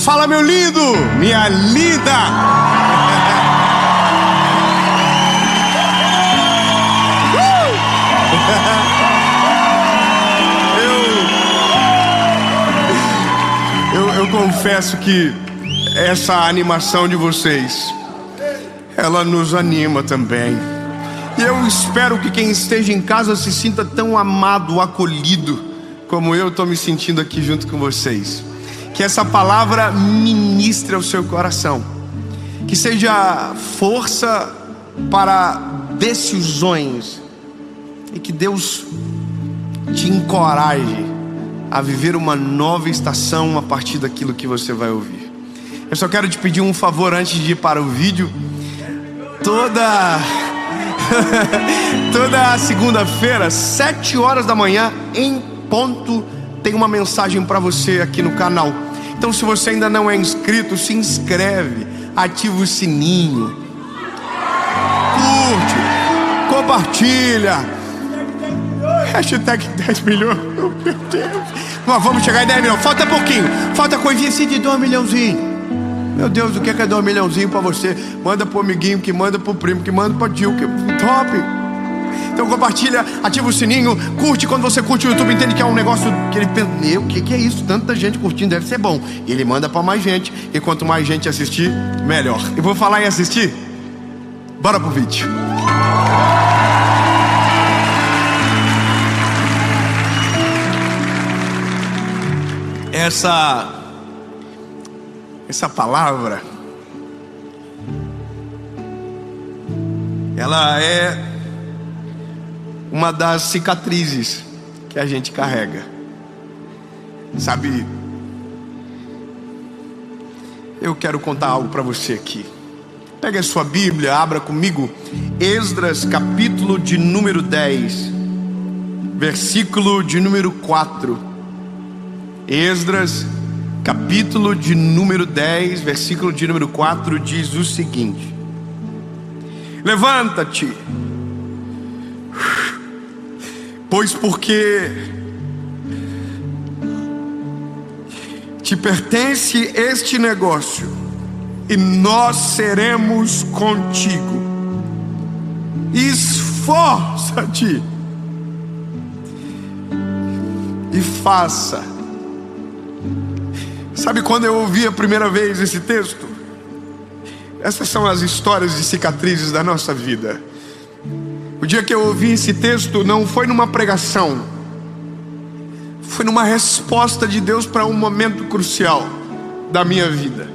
Fala, meu lindo, minha linda. Eu confesso que essa animação de vocês, ela nos anima também. E eu espero que quem esteja em casa se sinta tão amado, acolhido, como eu estou me sentindo aqui junto com vocês. Que essa palavra ministre ao seu coração, que seja força para decisões, e que Deus te encoraje a viver uma nova estação a partir daquilo que você vai ouvir. Eu só quero te pedir um favor antes de ir para o vídeo. Toda segunda-feira, 7 horas da manhã, em ponto, tem uma mensagem para você aqui no canal. Então, se você ainda não é inscrito, se inscreve, ativa o sininho, curte, compartilha. Hashtag 10 milhões. Meu Deus. Nós vamos chegar em 10 milhões. Falta pouquinho. Falta coisinha assim de 2 milhãozinhos. Meu Deus, o que é 2 milhãozinhos pra você? Manda pro amiguinho, que manda pro primo, que manda pro tio, que top. Então compartilha, ativa o sininho, curte. Quando você curte o YouTube, entende que é um negócio que ele pensa, meu, o que é isso? Tanta gente curtindo, deve ser bom. E ele manda pra mais gente. E quanto mais gente assistir, melhor. E vou falar em assistir? Bora pro vídeo. Essa palavra, ela é uma das cicatrizes que a gente carrega. Sabe, eu quero contar algo para você aqui. Pega a sua Bíblia, abra comigo Esdras, capítulo de número 10, versículo de número 4. Esdras, capítulo de número 10, versículo de número 4, diz o seguinte: levanta-te, pois porque te pertence este negócio, e nós seremos contigo. Esforça-te e faça. Sabe quando eu ouvi a primeira vez esse texto? Essas são as histórias de cicatrizes da nossa vida. O dia que eu ouvi esse texto não foi numa pregação, foi numa resposta de Deus para um momento crucial da minha vida.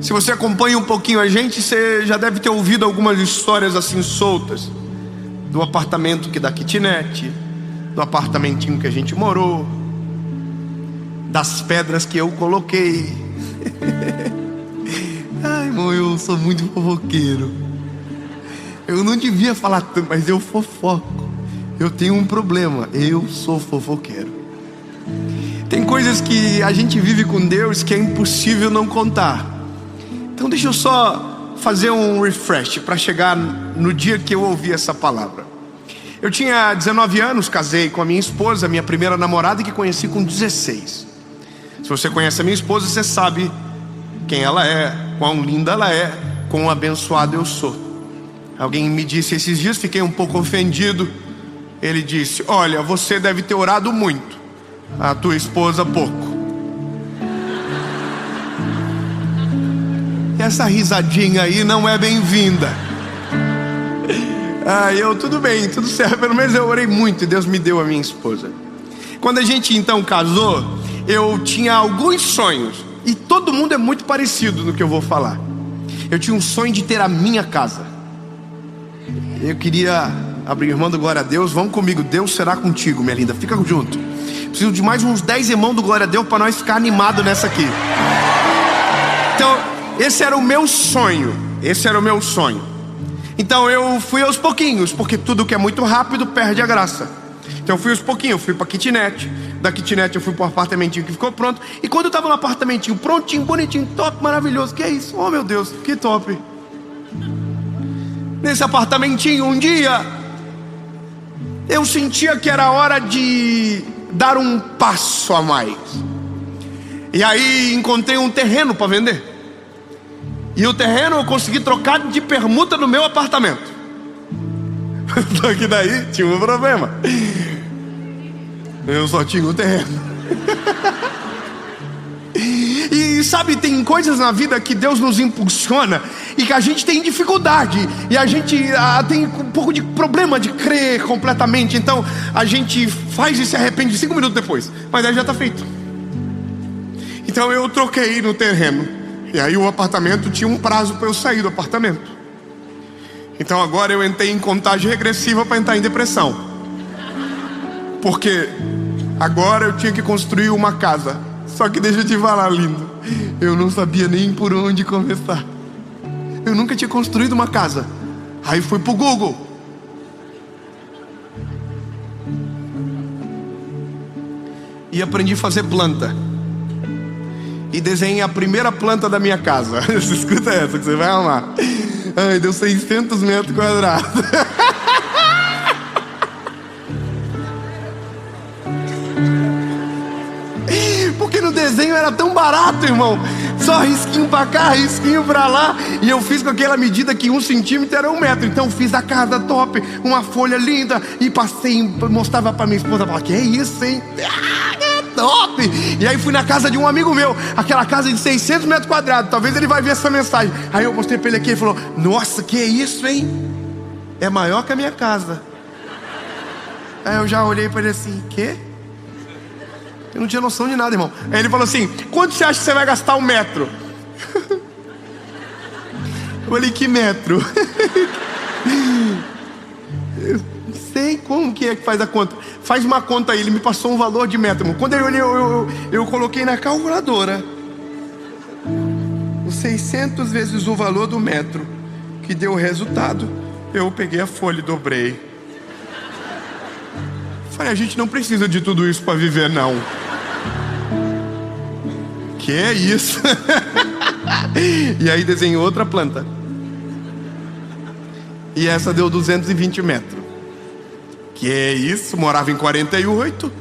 Se você acompanha um pouquinho a gente, você já deve ter ouvido algumas histórias assim soltas, do apartamento que dá kitnet, do apartamentinho que a gente morou, das pedras que eu coloquei. Ai, irmão, eu sou muito fofoqueiro. Eu não devia falar tanto, mas eu fofoco. Eu tenho um problema, eu sou fofoqueiro. Tem coisas que a gente vive com Deus que é impossível não contar. Então deixa eu só fazer um refresh para chegar no dia que eu ouvi essa palavra. Eu tinha 19 anos, casei com a minha esposa, minha primeira namorada, que conheci com 16. Se você conhece a minha esposa, você sabe quem ela é, quão linda ela é, quão abençoado eu sou. Alguém me disse esses dias, fiquei um pouco ofendido. Ele disse: olha, você deve ter orado muito, a tua esposa pouco. E essa risadinha aí não é bem-vinda. Tudo bem, tudo certo. Pelo menos eu orei muito e Deus me deu a minha esposa. Quando a gente então casou, eu tinha alguns sonhos, e todo mundo é muito parecido no que eu vou falar. Eu tinha um sonho de ter a minha casa. Eu queria abrir, irmão do Glória a Deus, vamos comigo, Deus será contigo, minha linda, fica junto. Preciso de mais uns 10 irmãos do Glória a Deus para nós ficar animados nessa aqui. Então, esse era o meu sonho. Então eu fui aos pouquinhos, porque tudo que é muito rápido perde a graça. Então eu fui aos pouquinhos, eu fui para kitnet. Da kitnet eu fui para o apartamentinho que ficou pronto. E quando eu estava no apartamentinho prontinho, bonitinho, top, maravilhoso, que é isso? Oh meu Deus, que top. Nesse apartamentinho, um dia eu sentia que era hora de dar um passo a mais. E aí encontrei um terreno para vender. E o terreno eu consegui trocar de permuta no meu apartamento. Só que daí tinha um problema. Eu só tinha o terreno. E sabe, tem coisas na vida que Deus nos impulsiona e que a gente tem dificuldade, e a gente tem um pouco de problema de crer completamente. Então a gente faz e se arrepende 5 minutos depois, mas aí já está feito. Então eu troquei no terreno, e aí o apartamento tinha um prazo para eu sair do apartamento. Então agora eu entrei em contagem regressiva para entrar em depressão, porque agora eu tinha que construir uma casa. Só que deixa eu te falar, lindo, eu não sabia nem por onde começar. Eu nunca tinha construído uma casa. Aí fui pro Google. E aprendi a fazer planta. E desenhei a primeira planta da minha casa. Escuta essa que você vai amar. Ai, deu 600 metros quadrados. Porque no desenho era tão barato, irmão. Só risquinho pra cá, risquinho pra lá. E eu fiz com aquela medida que 1 centímetro era 1 metro. Então fiz a casa top, uma folha linda. E passei, mostrava pra minha esposa. Falava, que é isso, hein? É top. E aí fui na casa de um amigo meu. Aquela casa de 600 metros quadrados. Talvez ele vai ver essa mensagem. Aí eu mostrei pra ele aqui. Ele falou, nossa, que é isso, hein? É maior que a minha casa. Aí eu já olhei pra ele assim, quê? Eu não tinha noção de nada, irmão. Aí ele falou assim, quanto você acha que você vai gastar 1 metro? Eu falei, que metro? Eu não sei como que é que faz a conta. Faz uma conta aí, ele me passou um valor de metro, irmão. Quando eu coloquei na calculadora os 600 vezes o valor do metro, que deu o resultado, eu peguei a folha e dobrei. Falei, a gente não precisa de tudo isso para viver, não. Que é isso? E aí desenhei outra planta. E essa deu 220 metros. Que é isso? Morava em 48.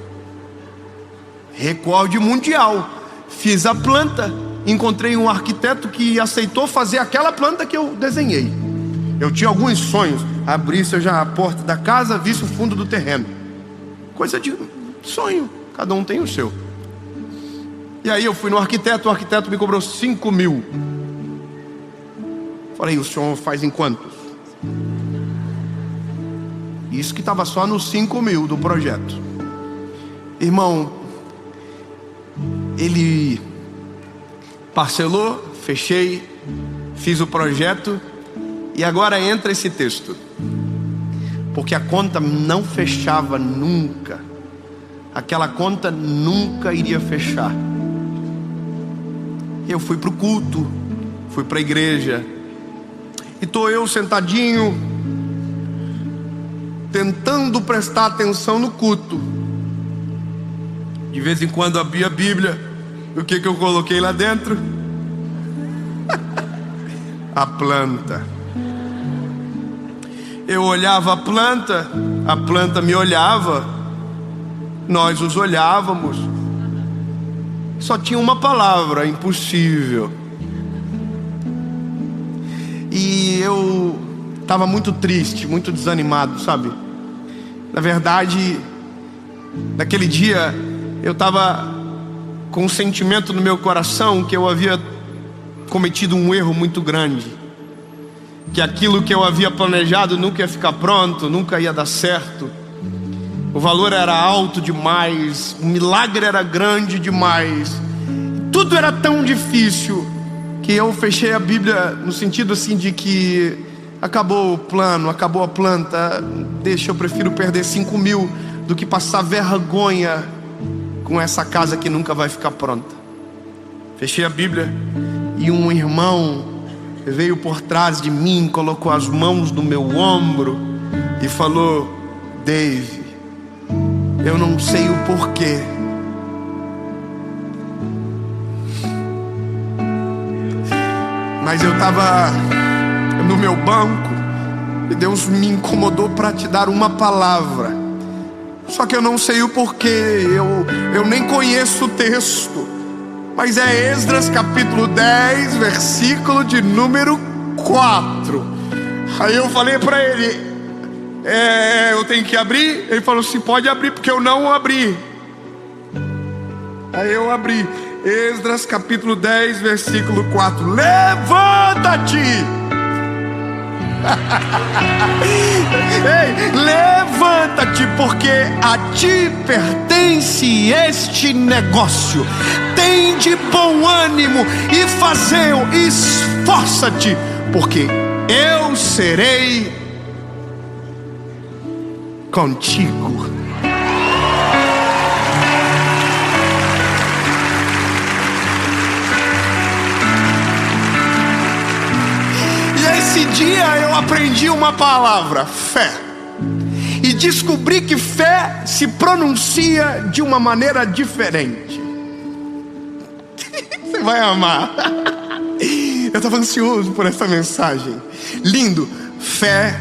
Recorde mundial. Fiz a planta. Encontrei um arquiteto que aceitou fazer aquela planta que eu desenhei. Eu tinha alguns sonhos. Abrisse já a porta da casa, visse o fundo do terreno. Coisa de sonho. Cada um tem o seu. E aí eu fui no arquiteto. O arquiteto me cobrou 5 mil. Falei, o senhor faz em quantos? Isso que estava só nos 5 mil do projeto. Irmão, ele parcelou, fechei, fiz o projeto. E agora entra esse texto. Porque a conta não fechava nunca. Aquela conta nunca iria fechar. Eu fui para o culto, fui para a igreja. E estou eu sentadinho, tentando prestar atenção no culto. De vez em quando abri a Bíblia. O que eu coloquei lá dentro? A planta. Eu olhava a planta me olhava, nós os olhávamos. Só tinha uma palavra, impossível. E eu estava muito triste, muito desanimado, sabe? Na verdade, naquele dia eu estava com um sentimento no meu coração que eu havia cometido um erro muito grande. Que aquilo que eu havia planejado nunca ia ficar pronto, nunca ia dar certo. O valor era alto demais, o milagre era grande demais. Tudo era tão difícil que eu fechei a Bíblia no sentido assim de que acabou o plano, acabou a planta. Eu prefiro perder 5 mil do que passar vergonha com essa casa que nunca vai ficar pronta. Fechei a Bíblia e um irmão veio por trás de mim, colocou as mãos no meu ombro e falou, Dave, eu não sei o porquê, mas eu estava no meu banco e Deus me incomodou para te dar uma palavra. Só que eu não sei o porquê, eu nem conheço o texto, mas é Esdras capítulo 10, versículo de número 4. Aí eu falei para ele, eu tenho que abrir? Ele falou assim, pode abrir, porque eu não abri. Aí eu abri, Esdras capítulo 10, versículo 4. Levanta-te! Ei, levanta-te, porque a ti pertence este negócio. Tem de bom ânimo e fazei-o, esforça-te, porque eu serei contigo. Esse dia eu aprendi uma palavra, fé, e descobri que fé se pronuncia de uma maneira diferente. Você vai amar. Eu estava ansioso por essa mensagem. Lindo. Fé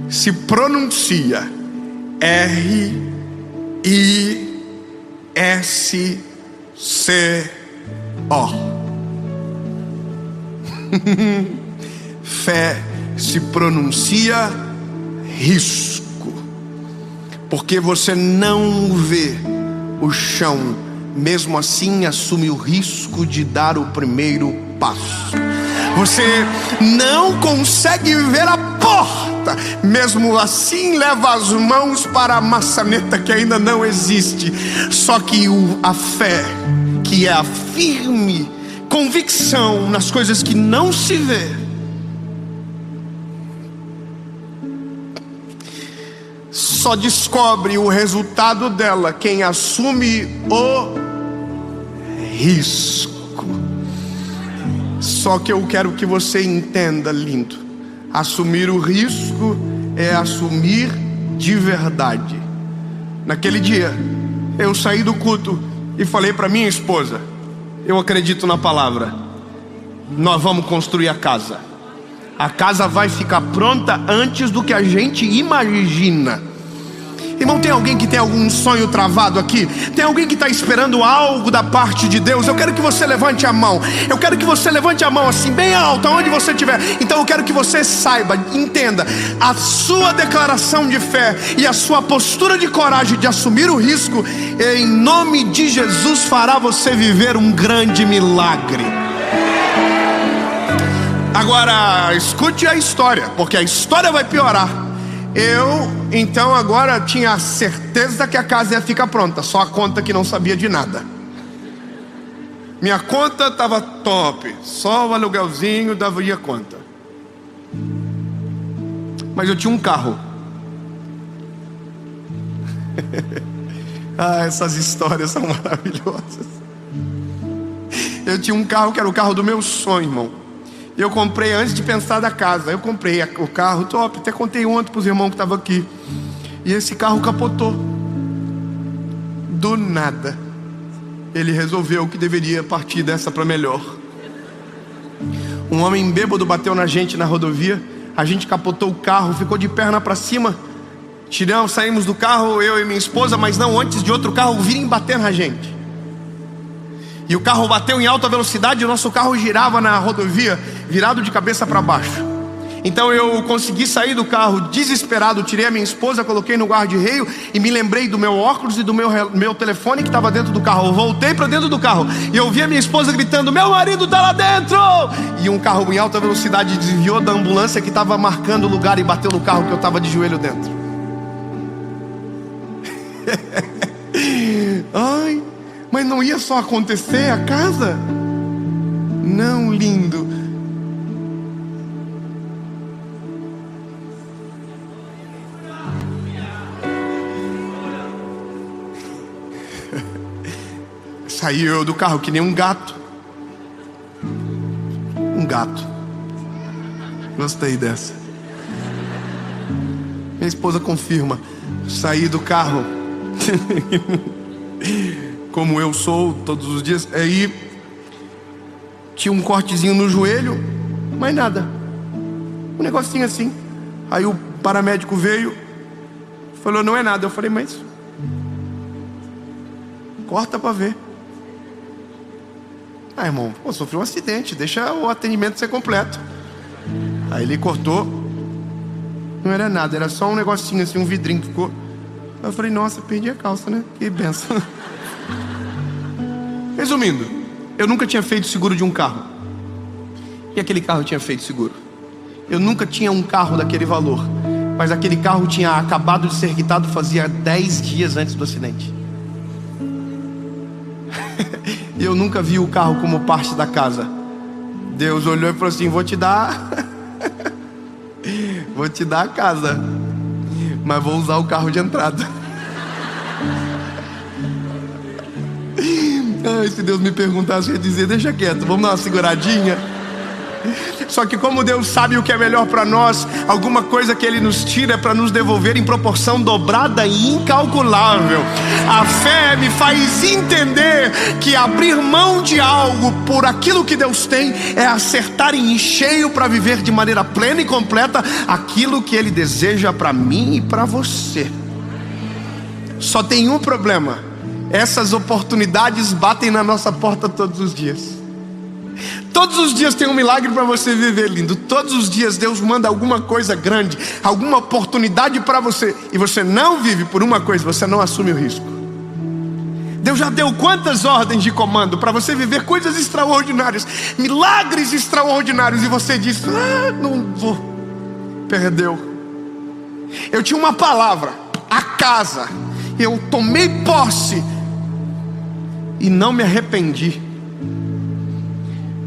se pronuncia R-I-S-C-O. Fé se pronuncia risco, porque você não vê o chão, mesmo assim assume o risco de dar o primeiro passo. Você não consegue ver a porta, mesmo assim leva as mãos para a maçaneta que ainda não existe. Só que a fé, que é a firme convicção nas coisas que não se vê, só descobre o resultado dela quem assume o risco. Só que eu quero que você entenda, lindo, assumir o risco é assumir de verdade. Naquele dia eu saí do culto e falei para minha esposa, eu acredito na palavra, nós vamos construir a casa. A casa vai ficar pronta antes do que a gente imagina. Irmão, tem alguém que tem algum sonho travado aqui? Tem alguém que está esperando algo da parte de Deus? Eu quero que você levante a mão. Eu quero que você levante a mão assim, bem alto, aonde você estiver. Então eu quero que você saiba, entenda, a sua declaração de fé e a sua postura de coragem de assumir o risco, em nome de Jesus, fará você viver um grande milagre. Agora, escute a história, porque a história vai piorar. Eu, então, agora tinha a certeza que a casa ia ficar pronta, só a conta que não sabia de nada. Minha conta estava top, só o aluguelzinho dava a conta. Mas eu tinha um carro. Essas histórias são maravilhosas. Eu tinha um carro que era o carro do meu sonho, irmão. Eu comprei antes de pensar da casa. Eu comprei o carro top. Até contei ontem para os irmãos que estavam aqui. E esse carro capotou. Do nada. Ele resolveu que deveria partir dessa para melhor. Um homem bêbado bateu na gente na rodovia. A gente capotou o carro, ficou de perna para cima. Saímos do carro, eu e minha esposa, mas não antes de outro carro virem bater na gente. E o carro bateu em alta velocidade e o nosso carro girava na rodovia, virado de cabeça para baixo. Então eu consegui sair do carro desesperado, tirei a minha esposa, coloquei no guarda-reio e me lembrei do meu óculos e do meu telefone que estava dentro do carro. Eu voltei para dentro do carro e eu vi a minha esposa gritando, meu marido está lá dentro! E um carro em alta velocidade desviou da ambulância que estava marcando o lugar e bateu no carro que eu estava de joelho dentro. Ai, mas não ia só acontecer a casa? Não, lindo. Saí eu do carro que nem um gato. Um gato. Gostei dessa. Minha esposa confirma. Saí do carro como eu sou todos os dias. Aí tinha um cortezinho no joelho, mas nada, um negocinho assim. Aí o paramédico veio, falou, não é nada. Eu falei, mas corta pra ver. Ah, irmão, pô, sofri um acidente, deixa o atendimento ser completo. Aí ele cortou. Não era nada, era só um negocinho assim, um vidrinho que ficou. Eu falei, nossa, perdi a calça, né? Que benção. Resumindo, eu nunca tinha feito seguro de um carro. E aquele carro tinha feito seguro. Eu nunca tinha um carro daquele valor, mas aquele carro tinha acabado de ser quitado fazia 10 dias antes do acidente. E eu nunca vi o carro como parte da casa. Deus olhou e falou assim, vou te dar vou te dar a casa, mas vou usar o carro de entrada. Ai, se Deus me perguntasse, eu ia dizer, deixa quieto, vamos dar uma seguradinha. Só que como Deus sabe o que é melhor para nós, alguma coisa que Ele nos tira é para nos devolver em proporção dobrada e incalculável. A fé me faz entender que abrir mão de algo por aquilo que Deus tem é acertar em cheio para viver de maneira plena e completa aquilo que Ele deseja para mim e para você. Só tem um problema: essas oportunidades batem na nossa porta todos os dias. Todos os dias tem um milagre para você viver, lindo. Todos os dias Deus manda alguma coisa grande, alguma oportunidade para você, e você não vive por uma coisa, você não assume o risco. Deus já deu quantas ordens de comando para você viver coisas extraordinárias, milagres extraordinários, e você diz, não vou. Perdeu. Eu tinha uma palavra, a casa, eu tomei posse e não me arrependi,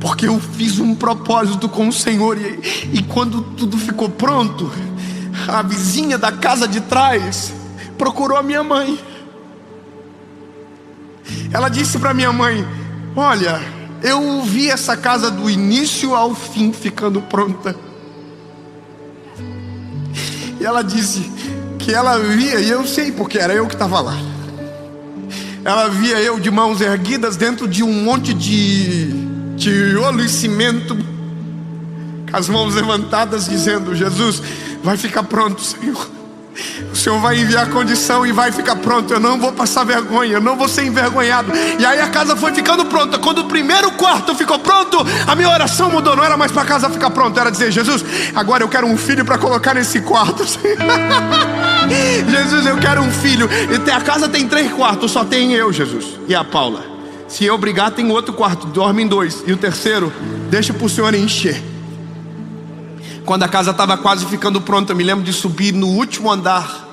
porque eu fiz um propósito com o Senhor. E quando tudo ficou pronto, a vizinha da casa de trás procurou a minha mãe. Ela disse para minha mãe, olha, eu vi essa casa do início ao fim ficando pronta. E ela disse que ela via, e eu sei porque era eu que estava lá, ela via eu de mãos erguidas dentro de um monte de tijolo e cimento, com as mãos levantadas, dizendo, Jesus, vai ficar pronto, Senhor. O Senhor vai enviar a condição e vai ficar pronto. Eu não vou passar vergonha, eu não vou ser envergonhado. E aí a casa foi ficando pronta. Quando o primeiro quarto ficou pronto, a minha oração mudou. Não era mais para a casa ficar pronta, era dizer, Jesus, agora eu quero um filho para colocar nesse quarto. Jesus, eu quero um filho. E a casa tem 3 quartos, só tem eu, Jesus, e a Paula. Se eu brigar, tem outro quarto, dorme em 2. E o terceiro, deixa para o Senhor encher. Quando a casa estava quase ficando pronta, eu me lembro de subir no último andar,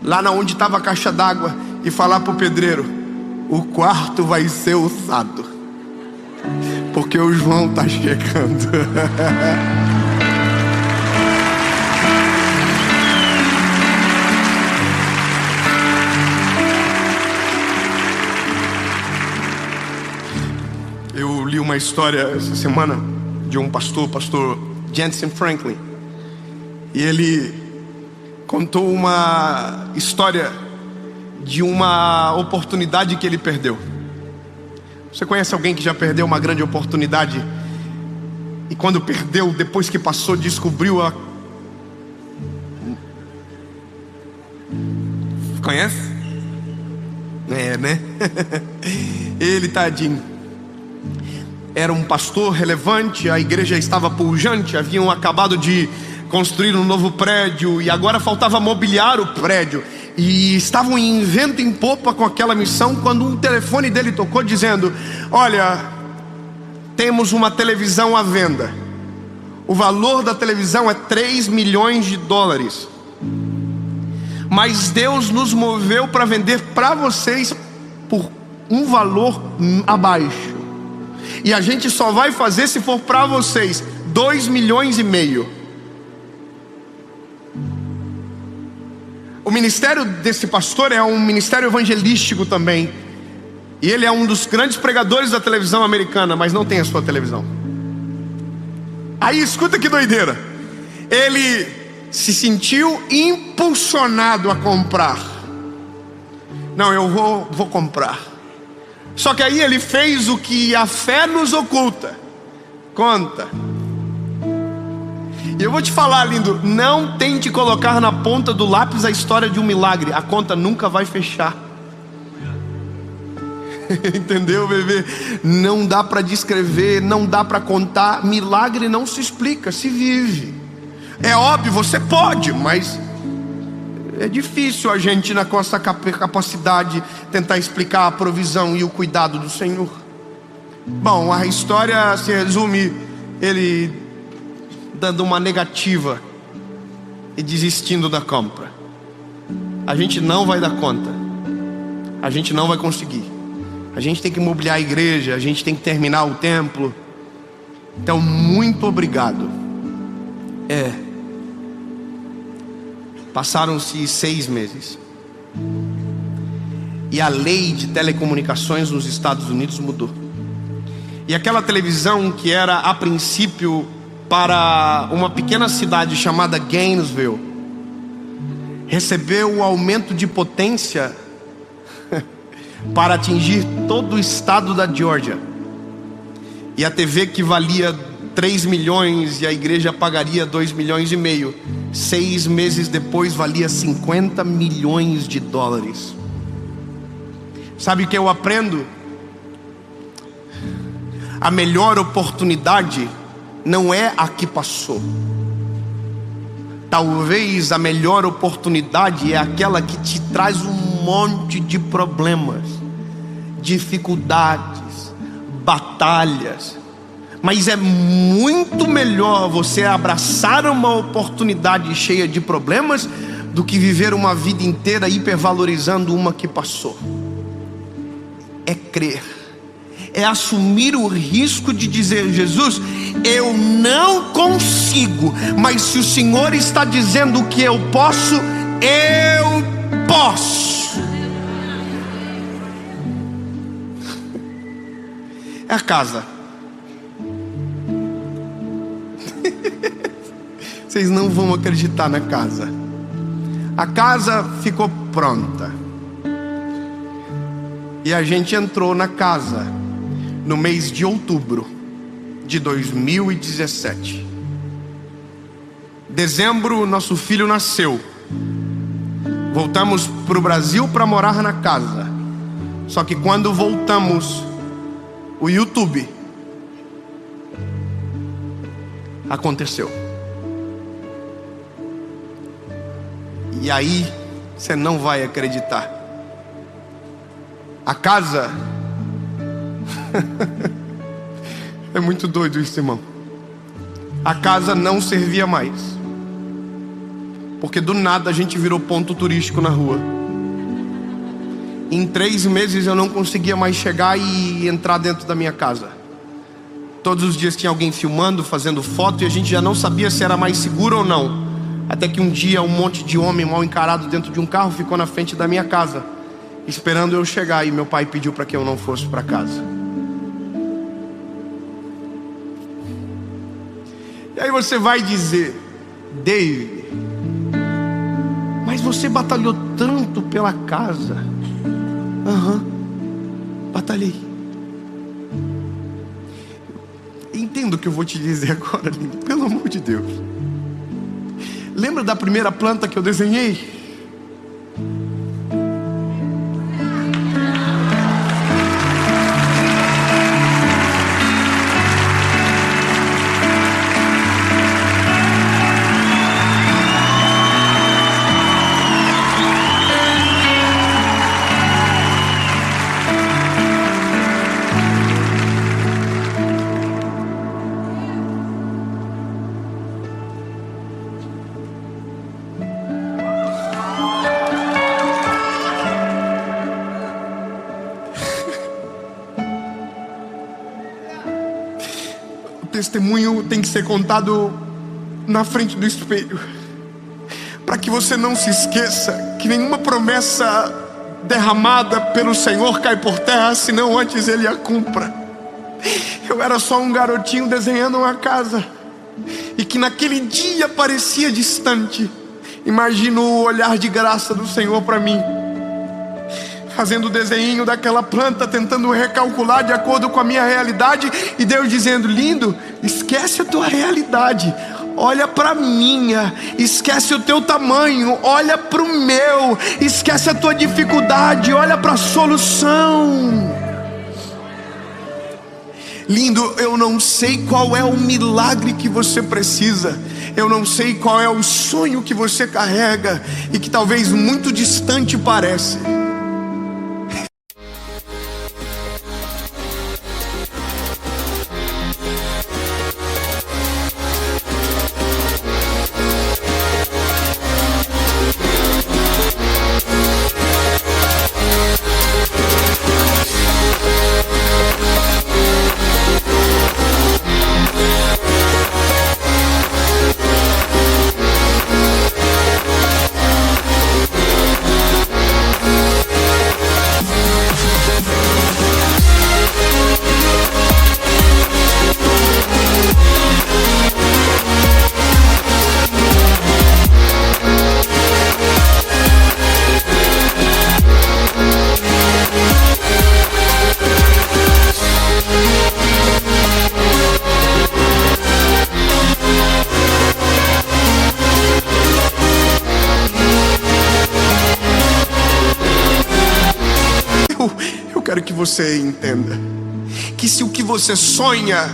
lá onde estava a caixa d'água, e falar para o pedreiro, o quarto vai ser usado, porque o João está chegando. Eu li uma história essa semana de um pastor Jentezen Franklin, e ele contou uma história de uma oportunidade que ele perdeu. Você conhece alguém que já perdeu uma grande oportunidade e quando perdeu, depois que passou, descobriu a... Conhece? É, né? Ele, tadinho, era um pastor relevante, a igreja estava pujante, haviam acabado de construir um novo prédio e agora faltava mobiliar o prédio, e estavam em vento em popa com aquela missão, quando um telefone dele tocou dizendo, olha, temos uma televisão à venda, o valor da televisão é 3 milhões de dólares, mas Deus nos moveu para vender para vocês por um valor abaixo. E a gente só vai fazer se for para vocês 2,5 milhões. O ministério desse pastor é um ministério evangelístico também. E ele é um dos grandes pregadores da televisão americana, mas não tem a sua televisão. Aí escuta que doideira. Ele se sentiu impulsionado a comprar. Não, eu vou comprar. Só que aí ele fez o que a fé nos oculta. Conta. E eu vou te falar, lindo, não tente colocar na ponta do lápis a história de um milagre. A conta nunca vai fechar. Entendeu, bebê? Não dá para descrever, não dá para contar. Milagre não se explica, se vive. É óbvio, você pode, mas é difícil a gente, na nossa capacidade, tentar explicar a provisão e o cuidado do Senhor. Bom, a história se resume ele dando uma negativa e desistindo da compra. A gente não vai dar conta, a gente não vai conseguir, a gente tem que mobiliar a igreja, a gente tem que terminar o templo. Então, muito obrigado. Passaram-se 6 meses e a lei de telecomunicações nos Estados Unidos mudou. E aquela televisão que era a princípio para uma pequena cidade chamada Gainesville recebeu o aumento de potência para atingir todo o estado da Geórgia. E a TV que valia 3 milhões e a igreja pagaria 2,5 milhões, 6 meses depois valia 50 milhões de dólares. Sabe o que eu aprendo? A melhor oportunidade não é a que passou. Talvez a melhor oportunidade é aquela que te traz um monte de problemas, dificuldades, batalhas. Mas é muito melhor você abraçar uma oportunidade cheia de problemas do que viver uma vida inteira hipervalorizando uma que passou. É crer, é assumir o risco de dizer: Jesus, eu não consigo, mas se o Senhor está dizendo que eu posso, eu posso. É a casa. Vocês não vão acreditar na casa. A casa ficou pronta e a gente entrou na casa no mês de outubro de 2017. Dezembro, nosso filho nasceu. Voltamos para o Brasil para morar na casa. Só que quando voltamos, o YouTube aconteceu. E aí você não vai acreditar. A casa é muito doido isso, irmão. A casa não servia mais, porque do nada a gente virou ponto turístico na rua. Em 3 meses eu não conseguia mais chegar e entrar dentro da minha casa. Todos os dias tinha alguém filmando, fazendo foto, e a gente já não sabia se era mais seguro ou não. Até que um dia um monte de homem mal encarado dentro de um carro ficou na frente da minha casa, esperando eu chegar, e meu pai pediu para que eu não fosse para casa. E aí você vai dizer: David, mas você batalhou tanto pela casa. Batalhei. Entenda o que eu vou te dizer agora, lindo, pelo amor de Deus. Lembra da primeira planta que eu desenhei? Testemunho tem que ser contado na frente do espelho, para que você não se esqueça que nenhuma promessa derramada pelo Senhor cai por terra, senão antes Ele a cumpra. Eu era só um garotinho desenhando uma casa, e que naquele dia parecia distante. Imagino o olhar de graça do Senhor para mim, fazendo o desenho daquela planta, tentando recalcular de acordo com a minha realidade, e Deus dizendo: lindo, esquece a tua realidade, olha para a minha. Esquece o teu tamanho, olha para o meu. Esquece a tua dificuldade, olha para a solução. Lindo, eu não sei qual é o milagre que você precisa, eu não sei qual é o sonho que você carrega e que talvez muito distante parece. Eu quero que você entenda que se o que você sonha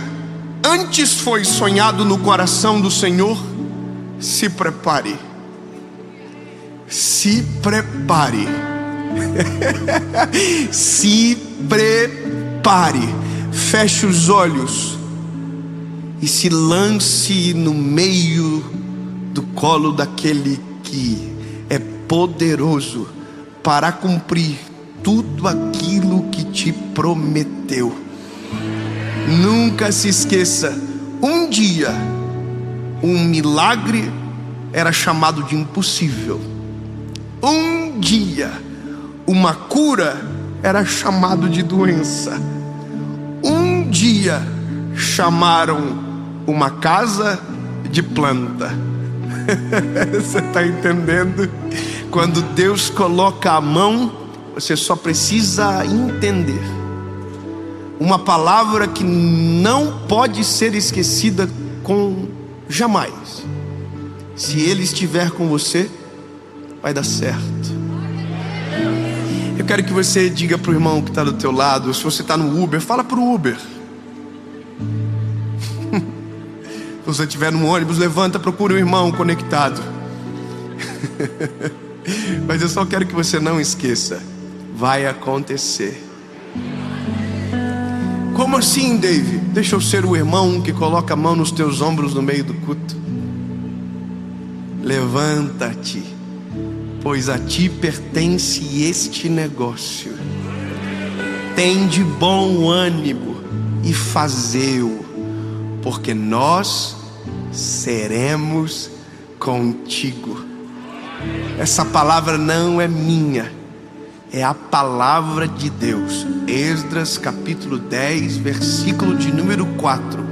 antes foi sonhado no coração do Senhor, se prepare. Se prepare. Se prepare. Feche os olhos e se lance no meio do colo daquele que é poderoso para cumprir tudo aquilo que te prometeu. Nunca se esqueça, um dia um milagre era chamado de impossível. Um dia uma cura era chamado de doença. Um dia chamaram uma casa de planta. Você está entendendo? Quando Deus coloca a mão, você só precisa entender uma palavra que não pode ser esquecida com jamais. Se Ele estiver com você, vai dar certo. Eu quero que você diga para o irmão que está do teu lado, se você está no Uber, fala para o Uber. Se você estiver no ônibus, levanta, procura um irmão conectado. Mas eu só quero que você não esqueça, vai acontecer. Como assim, Dave? Deixa eu ser o irmão que coloca a mão nos teus ombros no meio do culto. Levanta-te, pois a ti pertence este negócio. Tem de bom ânimo e fazê-o, porque nós seremos contigo. Essa palavra não é minha, é a palavra de Deus. Esdras capítulo 10, versículo de número 4.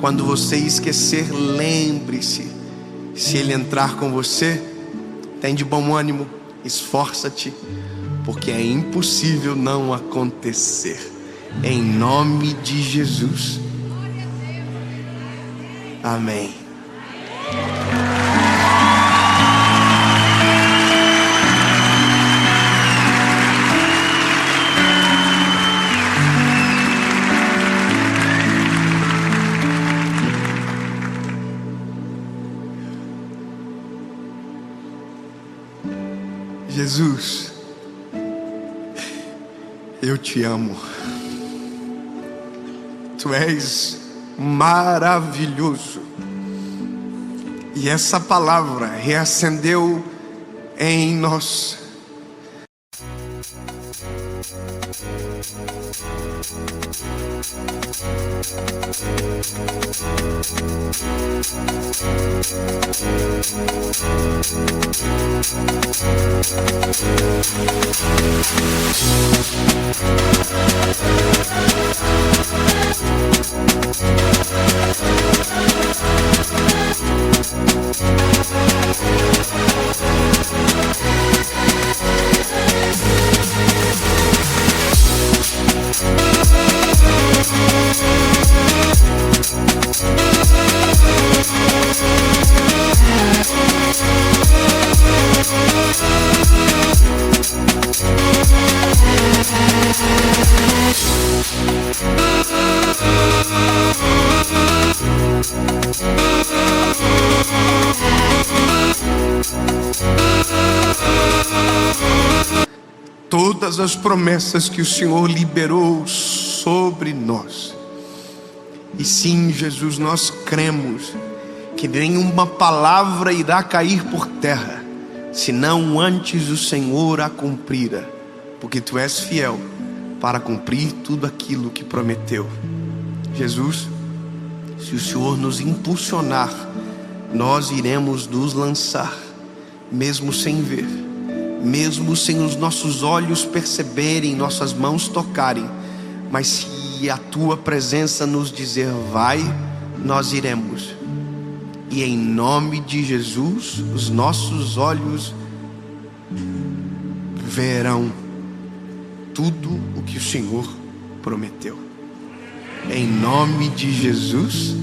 Quando você esquecer, lembre-se, se Ele entrar com você, tem de bom ânimo, esforça-te, porque é impossível não acontecer. Em nome de Jesus. Amém. Jesus, eu te amo. Tu és maravilhoso. E essa palavra reacendeu em nós. todas as promessas que o Senhor liberou sobre nós. E sim, Jesus, nós cremos que nenhuma palavra irá cair por terra, senão antes o Senhor a cumprirá, porque Tu és fiel para cumprir tudo aquilo que prometeu. Jesus, se o Senhor nos impulsionar, nós iremos nos lançar, mesmo sem ver, mesmo sem os nossos olhos perceberem, nossas mãos tocarem, mas se a Tua presença nos dizer vai, nós iremos. E em nome de Jesus, os nossos olhos verão tudo o que o Senhor prometeu. Em nome de Jesus.